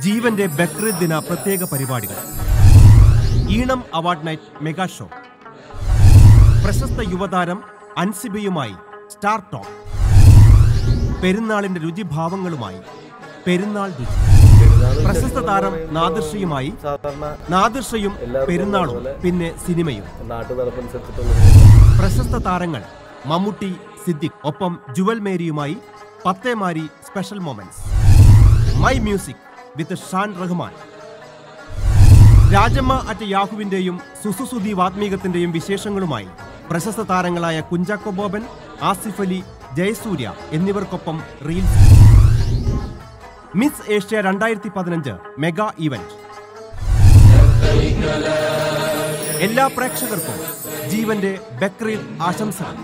ജീവന്റെ ബക്രീദ് ദിന പ്രത്യേക പരിപാടികൾ. ഈണം അവാർഡ് നൈറ്റ് മെഗാ ഷോ. പ്രശസ്ത യുവതാരം അൻസിബയുമായി സ്റ്റാർ ടോക്ക്. പെരുന്നാളിന്റെ രുചിഭാവങ്ങളുമായി പെരുന്നാൾ രുചി. പ്രശസ്ത താരം നാദിർഷയുമായി നാദിർഷയും പെരുന്നാളും പിന്നെ സിനിമയും. പ്രശസ്ത താരങ്ങൾ മമ്മൂട്ടി, സിദ്ദിഖ്, ഒപ്പം ജുവൽ മേരിയുമായി Pathemari special moments. My music with Shaan Rahman. Rajamma at യാഹുവിന്റെയും സുസുസുദി വാത്മീകത്തിന്റെയും വിശേഷങ്ങളുമായി പ്രശസ്ത താരങ്ങളായ കുഞ്ചാക്കോ ബോബൻ, ആസിഫ് അലി, ജയസൂര്യ എന്നിവർക്കൊപ്പം reels. Miss Asia 2015 mega event. എല്ലാ പ്രേക്ഷകർക്കും ജീവന്റെ ബക്രീദ് ആശംസകൾ.